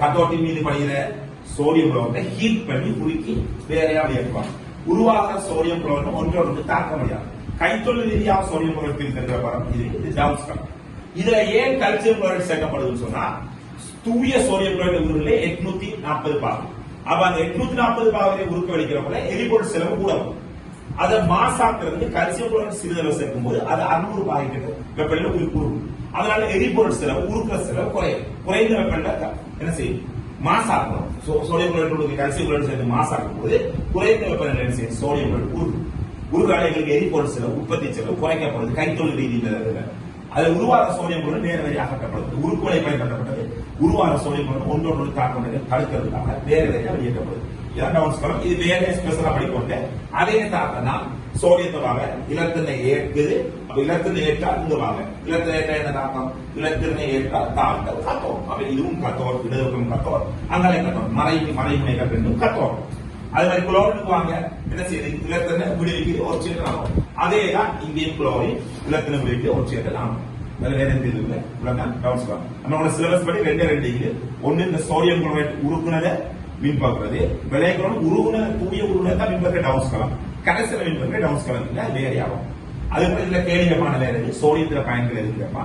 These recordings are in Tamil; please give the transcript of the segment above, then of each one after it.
கத்தோட்டின் மீது படுகிற சோடியம் குளோரைடை ஹீட் பண்ணி உருக்கி வேறையா வெளியேற்றுவாங்க. உருவாகிற சோடியம் குளோரைடு ஒன்றொன்று தாக்க முடியாது. கைத்தொழில் ரீதியாக சோடியம் குளோரைடு பிரிக்கிற படம் இது டவுன்ஸ்கம். இதுல ஏன் கல்சியம் குளோரைடு சேர்க்கப்படுதுன்னு சொன்னா தூய சோடியம் குளோரைடு உருவிலே 840 பாகம். அப்ப அந்த 840 பாகத்தை உருக்க வலிக்கிறப்ப எரிபொருள் செலவு கூட வரும். அதை மாசாக்குறதுக்கு கல்சியம் குளோரைடு சிறிதளவு சேர்க்கும் போது அது 600 பாகத்துக்கு வெப்பநிலை உருக்கும். அதனால எரிபொருள் செலவு உருக்குற செலவு குறைந்த வெப்பநிலை என்ன செய்யும் மாசாக்கணும். சோடியம் குளோரைடு கல்சியம் குளோரைடு சேர்த்து மாசாக்கும் போது குறைந்த வெப்பநிலை என்ன செய்யும் சோடியம் குளோரைடு உருக்கால எங்களுக்கு எரிபொருள் செலவு உற்பத்தி செலவு குறைக்கப்படுது. கைத்தொழில் ரீதியில் அது உருவாக சோடியம் குளோரைடு நேரடியாக அகற்றப்படுது. உருக்குலை பயன்படுத்தப்பட்டது உருவாக சோடியம் குளோரைடு ஒன்றொன்று தாக்கத்தை தடுக்கிறதுக்காக வேறையாக வெளியேற்றப்படுது. இது வேற ஸ்பெஷலா படிக்கொண்டு அதே தாக்கம் தான் சோடியத்தை வாங்க இலத்தினை ஏற்குது. அப்ப இலத்தினை ஏற்றால் இங்க வாங்க இலத்தினை ஏற்ற என்ன தாக்கம் இலத்தினை ஏற்றால் தாக்கம் கத்தோம். அப்ப இதுவும் கத்தோர் இடதுக்கும் கத்தோர் அங்கே கத்தோர் மறைமுனை கட்டும் கத்தோர். அது மாதிரி குளோரினுக்கு வாங்க என்ன செய்யுது இலத்தினை விடுவிக்கு ஒரு சேர்க்கலாம். அதேதான் இங்கேயும் குளோரின் இலத்தினை விடுவிக்கு ஒரு சேர்க்கலாம். வேற எந்த இது இல்லை. நம்மளோட சிலபஸ் படி ரெண்டு ஒன்னு இந்த சோடியம் குளோரைடு உருக்குனரை மீன் பார்க்கறது விளையாடுறோம் உருகுன தூய உருகுன தான் மீன் பார்க்க டவுன்ஸ்கலாம் கடைசியில் மீன் பார்க்க டவுன்ஸ்கலாம் இல்லை வேற ஆகும். அதுக்கு இதுல கேளிகமான வேற சோடியத்துல பயன்கள் எதுக்குப்பா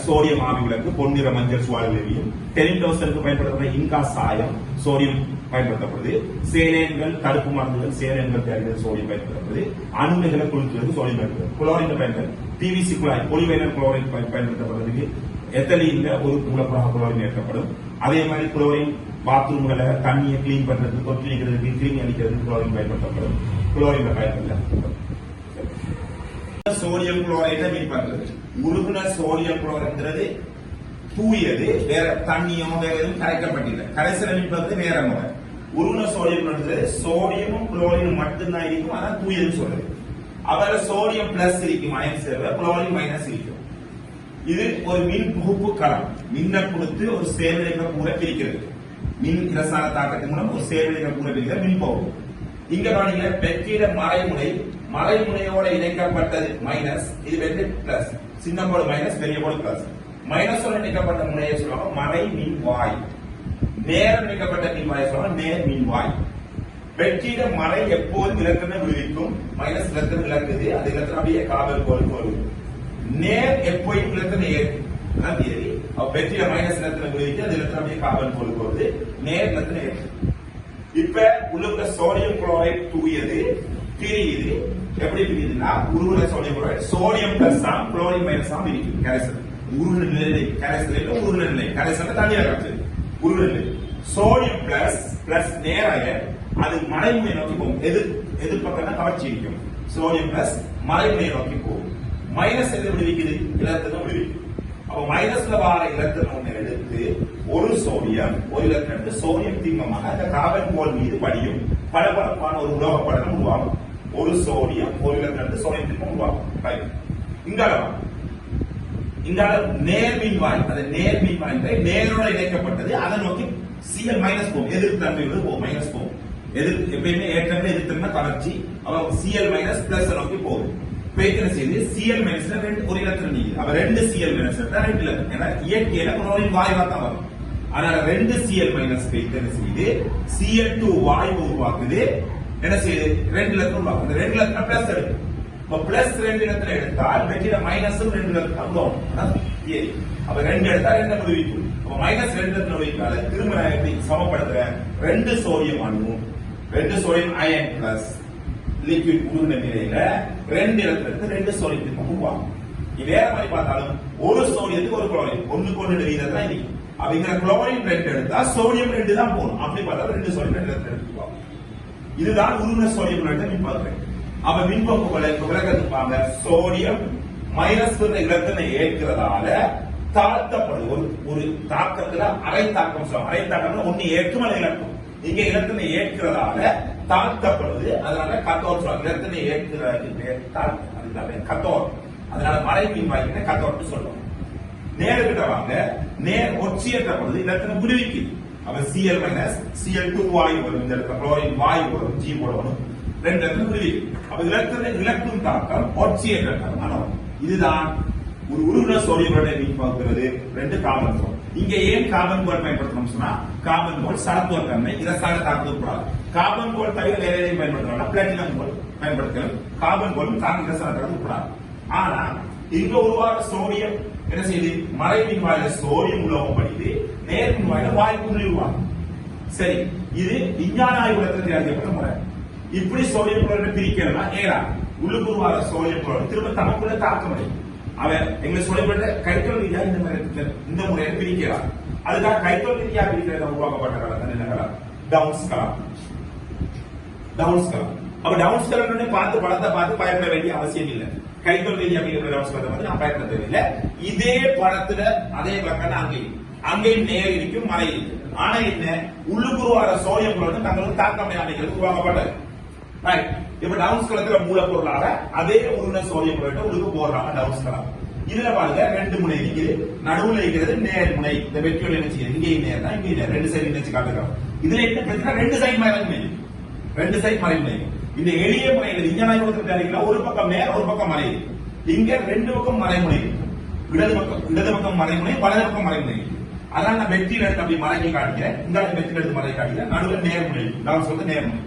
சோடியம் ஆவி விளக்கு பொன்னிற மஞ்சள் சுவாலியும் டெலிண்டோசனுக்கு பயன்படுத்தப்படுற இன்கா சாயம் சோடியம் பயன்படுத்தப்படுது. சேலேன்கள் தடுப்பு மருந்துகள் சேலேன்கள் தயாரிக்கிறது சோடியம் பயன்படுத்தப்படுது. அணுமைகளை குளிக்கிறது சோடியம் பயன்படுத்தப்படுது. குளோரின் பயன்கள் பிவிசி குழாய் பொலிவைனர் குளோரின் பயன்படுத்தப்படுறதுக்கு எத்தலீன்ல ஒரு மூலப்பொருளாக குளோரின் ஏற்கப்படும். அதே மாதிரி குளோரின் பாத்ரூம்களை தண்ணியை கிளீன் பண்றதுக்கு தொற்று நீக்கிறதுக்கு கிளீன் அடிக்கிறதுக்கு குளோரின் பயன்படுத்தப்படும். குளோரின் பயன்படுத்த சோடியம் குளோரைடை மீன் பண்றது உருகுன சோடியம் குளோரைடுங்கிறது தூயது வேற தண்ணியோ வேற எதுவும் கரைக்கப்பட்டில்லை. கரைசல மீன் பண்றது வேற முறை. உருகுன சோடியம் பண்றது சோடியமும் குளோரினும் மட்டும்தான் இருக்கும். அதான் தூயதுன்னு சொல்றது. அவரை சோடியம் பிளஸ் இருக்கும் அயன் சேர்வை குளோரின் மைனஸ் இருக்கும். இது ஒரு மின் புகுப்பு களம். மின்னை கொடுத்து ஒரு சேர்வினைக்க கூட பிரிக்கிறது. மின் இரசான தாக்கத்தின் மூலம் ஒரு சேர்வினைக்க கூட பிரிக்கிற மின் போகும். இங்க பாருங்க வெற்றிட மறைமுனையோட இணைக்கப்பட்டது மைனஸ் இது வெற்றி பிளஸ் சின்ன போடு மைனஸ் பெரிய போடு பிளஸ் மைனஸோட இணைக்கப்பட்ட முனையை சொல்லுவாங்க மறை மின் வாய். நேரம் இணைக்கப்பட்ட மின் வாயை சொல்லுவாங்க நேர் மின் வாய். வெற்றிட மறை எப்போதும் இலக்கண விடுவிக்கும் மைனஸ் இலக்கணம் இழக்குது. அது இலக்கணம் அப்படியே காவல் கோல் வருது. நேர் எப்போயும் இலக்கண ஏற்று வெற்றிட மைனஸ் இலக்கண விடுவிக்கு அது இலக்கணம் அப்படியே காவல் கோல் வருது. நேர் இலக்கண ஏற்று இப்ப உள்ள சோடியம் குளோரைடு தூயது பிரியுது. எப்படி பிரியுதுன்னா உருகுன சோடியம் குளோரைடு சோடியம் பிளஸ் தான் குளோரின் மைனஸ் தான் பிரிக்கும். கரைசல் உருகுன நிலை கரைசல் உருகுன நிலை கரைசல் தனியாக காட்டுது. உருகுன நிலை சோடியம் பிளஸ் நேராக அது மறைமுனை நோக்கி போகும். எதிர்பக்கம் கவர்ச்சி இருக்கும். சோடியம் பிளஸ் மறைமுனை நோக்கி போகும். மைனஸ் எது விடுவிக்குது இலத்திரம் விடுவிக்கும். அப்ப மைனஸ்ல வார இலத்திரம் எடுத்து ஒரு சோடியம் ஒரு இலத்திரம் சோடியம் திண்மமாக அந்த கார்பன் கோல் மீது படியும் பளபளப்பான ஒரு உலோக படலம் உருவாகும். ஒரு சோடியம் ஒரு இலத்திரம் சோடியம் திண்மம் உருவாகும். இங்கால நேர்மின் வாய் அது நேர்மின் வாய் நேரோட இணைக்கப்பட்டது. அதை நோக்கி சிஎல் மைனஸ் போகும். எதிர்த்தன்மை போகும் மைனஸ் போகும். எப்பயுமே ஏற்கனவே எதிர்த்தன்மை கவர்ச்சி அவன் சிஎல் மைனஸ் பிளஸ் நோக்கி போகுது. செய்து சிஎல் மைனஸ்ல ஒரு இலத்திரம் நீக்குது. அப்ப 2 சிஎல் மைனஸ் 2 இலத்திரம். ஏன்னா இயற்கையில குளோரின் வாயுவா தான் வரும். அதனால 2 சிஎல் மைனஸ் செய்து சிஎல்2 வாயு உருவாக்குது. என்ன செய்யுது 2 இலத்திரம் உருவாக்குது. 2 இலத்திரம் பிளஸ் எடுக்கும். இப்ப பிளஸ் 2 இலத்திரம் எடுத்தால் வெற்றிட மைனஸும் 2 இலத்திரம் உருவாகும். அப்ப 2 எடுத்தா 2 விடுவிக்கும். அப்ப மைனஸ் 2 இலத்திரம் விடுவிக்காத திரும்ப நான் எப்படி சமப்படுத்துறேன் 2 சோடியம் அணு 2 சோடியம் அயன் பிளஸ் லிக்விட் உருகுன நிலையில 2 இலத்திரத்துக்கு 2 சோடியம் திண்மம் உருவாகும். வேற மாதிரி பார்த்தாலும் ஒரு சோடியத்துக்கு ஒரு குளோரின் ஒன்றுக்கு ஒன்று வீதம் தான் இருக்கு. அப்படிங்கிற குளோரின் 2 எடுத்தா சோடியம் 2 தான் போகணும். அப்படி பார்த்தா 2 சோடியம் 2 எடுத்துவாங்க. இதுதான் உருகுன சோடியம் மின் பார்க்கிறேன். அப்ப மின்போக்கு விளக்கத்துப்பாங்க சோடியம் மைனஸ் இலத்தினை ஏற்கிறதால தாழ்த்தப்படுது. ஒரு தாக்கத்துல அரை தாக்கம் சொல்லுவாங்க. அரை தாக்கம் ஒன்னு ஏற்கும் அல்ல இலக்கும். இங்க இலத்தினை ஏற்கிறதால தாழ்த்தப்படுது. அதனால கத்தோர் சொல்லுவாங்க. இலத்தினை ஏற்கிறது கத்தோர். அதனால மறை மீன் வாய்க்கிற கத்தோர்னு சொல்லுவாங்க. நேர்கிட்ட வாங்க நேர் ஒட்சியேற்றப்படுது. இலத்தினை விடுவிக்குது. அப்ப சிஎல் மைனஸ் சிஎல்2 வாயு வரும். இந்த இடத்துல குளோரின் வாயு வரும். ஜி போடணும். 2 இடத்துல விடுவிக்கும். அப்ப இலத்தினை இலக்கும் தாக்கம் ஒட்சியேற்றம். இதுதான் ஒரு உருகுன சோடியம் மீன் பார்க்கிறது 2 காமன் சொல்லும். இங்க ஏன் கார்பன் கோல் பயன்படுத்தணும் சொன்னா கார்பன் கோல் சரத்துவ தன்மை இரசாக தாக்குதல் கூடாது. கார்பன் கோல் தவிர வேற எதையும் பயன்படுத்தலாம், பிளாட்டினம் கோல் பயன்படுத்தலாம். கார்பன் கோல் தான் இரசாக தாக்குதல் கூடாது. ஆனா இங்க உருவாக சோடியம் என்ன செய்யுது, மறைமின் வாயில சோடியம் உலோகம் படித்து நேர்மின் வாயில வாய்ப்புள்ளி உருவாகும். சரி, இது விஞ்ஞான ஆய்வுலகத்தில் தயாரிக்கப்பட்ட முறை. இப்படி சோடியம் குளோரைட் பிரிக்கிறதா ஏறா உள்ளுக்கு உருவாக சோடியம் குளோரைட் திரும்ப தமக்குள்ள தாக்கம் அடையும். அவன் எங்களுக்கு சொல்லப்பட்ட கைத்தொல் ரீதியா இந்த முறையை பிரிக்கிறார். அதுக்காக கைத்தொல் ரீதியா பிரிக்கிறத உருவாக்கப்பட்ட காலம் என்ன காலம், டவுன்ஸ் காலம். டவுன்ஸ் காலம். அப்ப டவுன்ஸ் காலம் பார்த்து படத்தை பார்த்து பயப்பட வேண்டிய அவசியம் இல்லை. கைத்தொல் ரீதியா டவுன்ஸ் காலத்தை பார்த்து நான் பயப்பட தேவையில்லை. இதே படத்துல அதே பக்கம் அங்கேயும் நேர் இருக்கும், மலை இருக்கு. ஆனா என்ன, உள்ளுக்கு உருவாக சோடியம் குளோரைட் தங்களுக்கு தாக்கம் அமைக்கிறது உருவாக்கப்பட்டது. இப்ப டவுன்ஸ் களத்துல மூலப்பொருளாக அதே உருளை சோடியம் குளோரைட் உள்ளுக்கு போடுறாங்க டவுன்ஸ் களம். இதுல பாருங்க ரெண்டு முனை இருக்குது, நடுவுல இருக்கிறது நேர் முனை. இந்த வெற்றியோட என்ன செய்யுது, இங்கேயும் நேர் தான் இங்கேயும் நேர், ரெண்டு சைடு நினைச்சு காட்டுறோம். இதுல என்ன பிரச்சனை, ரெண்டு சைடு மறைமுனை, ரெண்டு சைடு மறைமுனை. இந்த எளிய முறையில் விஞ்ஞான தயாரிக்கல ஒரு பக்கம் நேர் ஒரு பக்கம் மறை. இங்க ரெண்டு பக்கம் மறைமுனை, இடது பக்கம் மறைமுனை, வலது பக்கம் மறைமுனை. அதான் நான் வெற்றியில் எடுத்து அப்படி மறைக்க காட்டுகிறேன். இந்த வெற்றியில் எடுத்து மறைக்க காட்டுகிறேன். நடுவில் நேர்முனை, டவுன்ஸ் நேர்முனை.